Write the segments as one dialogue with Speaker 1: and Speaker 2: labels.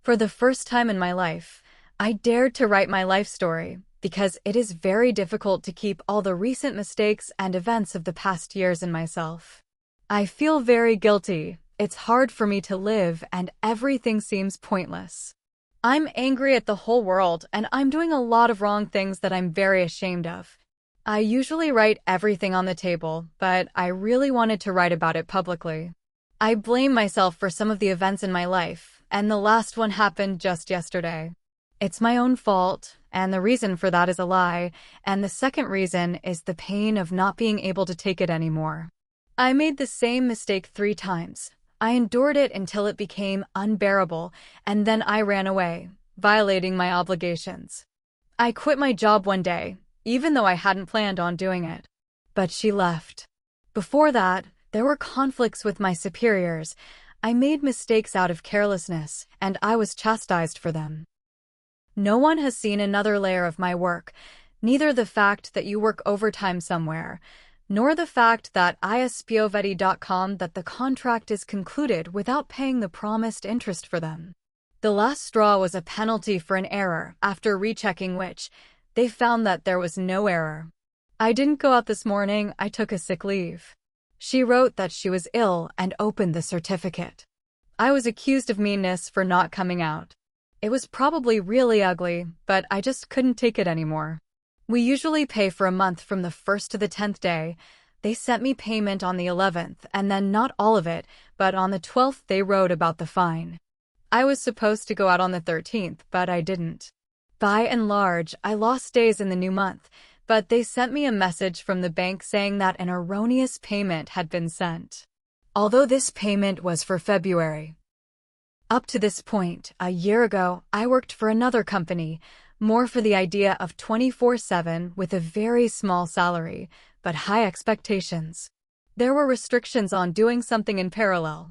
Speaker 1: For the first time in my life, I dared to write my life story because it is very difficult to keep all the recent mistakes and events of the past years in myself. I feel very guilty. It's hard for me to live and everything seems pointless. I'm angry at the whole world and I'm doing a lot of wrong things that I'm very ashamed of. I usually write everything on the table, but I really wanted to write about it publicly. I blame myself for some of the events in my life, and the last one happened just yesterday. It's my own fault, and the reason for that is a lie, and the second reason is the pain of not being able to take it anymore. I made the same mistake 3 times. I endured it until it became unbearable, and then I ran away, violating my obligations. I quit my job one day, even though I hadn't planned on doing it. But she left. Before that, there were conflicts with my superiors. I made mistakes out of carelessness, and I was chastised for them. No one has seen another layer of my work, neither the fact that you work overtime somewhere, nor the fact that askreddit.com that the contract is concluded without paying the promised interest for them. The last straw was a penalty for an error, after rechecking which, they found that there was no error. I didn't go out this morning, I took a sick leave. She wrote that she was ill and opened the certificate. I was accused of meanness for not coming out. It was probably really ugly, but I just couldn't take it anymore. We usually pay for a month from the 1st to the 10th day. They sent me payment on the 11th, and then not all of it, but on the 12th they wrote about the fine. I was supposed to go out on the 13th, but I didn't. By and large, I lost days in the new month, but they sent me a message from the bank saying that an erroneous payment had been sent. Although this payment was for February. Up to this point, a year ago, I worked for another company, more for the idea of 24/7 with a very small salary, but high expectations. There were restrictions on doing something in parallel.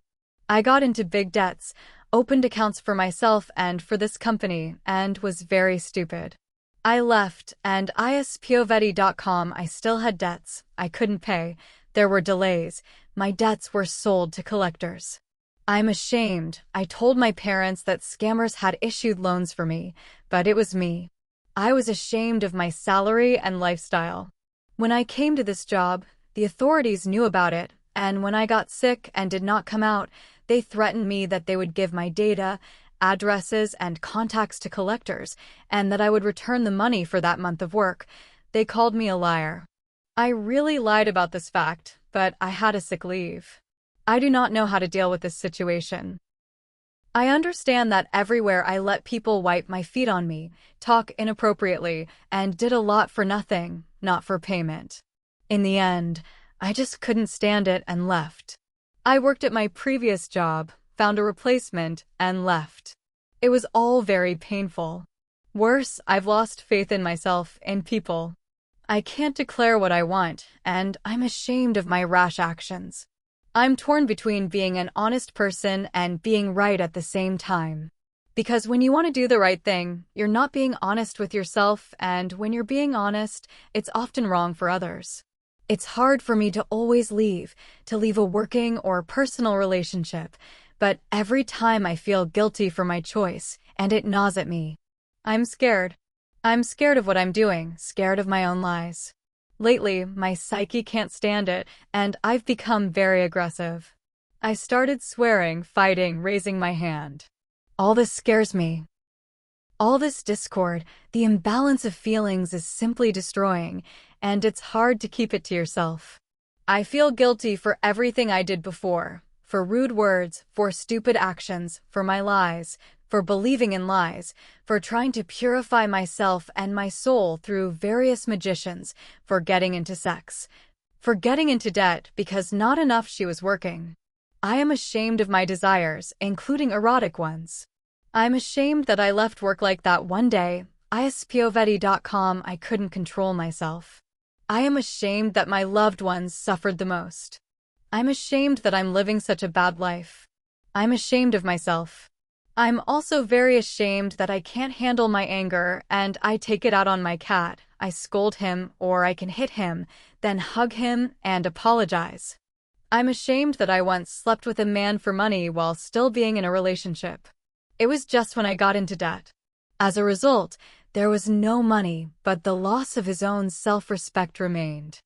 Speaker 1: I got into big debts, opened accounts for myself and for this company, and was very stupid. I left, and ispovedi.com I still had debts. I couldn't pay. There were delays. My debts were sold to collectors. I'm ashamed. I told my parents that scammers had issued loans for me, but it was me. I was ashamed of my salary and lifestyle. When I came to this job, the authorities knew about it, and when I got sick and did not come out, they threatened me that they would give my data, addresses, and contacts to collectors, and that I would return the money for that month of work. They called me a liar. I really lied about this fact, but I had a sick leave. I do not know how to deal with this situation. I understand that everywhere I let people wipe my feet on me, talk inappropriately, and did a lot for nothing, not for payment. In the end, I just couldn't stand it and left. I worked at my previous job, found a replacement, and left. It was all very painful. Worse, I've lost faith in myself and people. I can't declare what I want, and I'm ashamed of my rash actions. I'm torn between being an honest person and being right at the same time. Because when you want to do the right thing, you're not being honest with yourself, and when you're being honest, it's often wrong for others. It's hard for me to always leave a working or personal relationship, but every time I feel guilty for my choice, and it gnaws at me. I'm scared. I'm scared of what I'm doing, scared of my own lies. Lately, my psyche can't stand it, and I've become very aggressive. I started swearing, fighting, raising my hand. All this scares me. All this discord, the imbalance of feelings is simply destroying, and it's hard to keep it to yourself. I feel guilty for everything I did before, for rude words, for stupid actions, for my lies, for believing in lies, for trying to purify myself and my soul through various magicians, for getting into sex, for getting into debt because not enough she was working. I am ashamed of my desires, including erotic ones. I'm ashamed that I left work like that one day. ispovedi.com I couldn't control myself. I am ashamed that my loved ones suffered the most. I'm ashamed that I'm living such a bad life. I'm ashamed of myself. I'm also very ashamed that I can't handle my anger and I take it out on my cat. I scold him or I can hit him, then hug him and apologize. I'm ashamed that I once slept with a man for money while still being in a relationship. It was just when I got into debt. As a result, there was no money, but the loss of his own self-respect remained.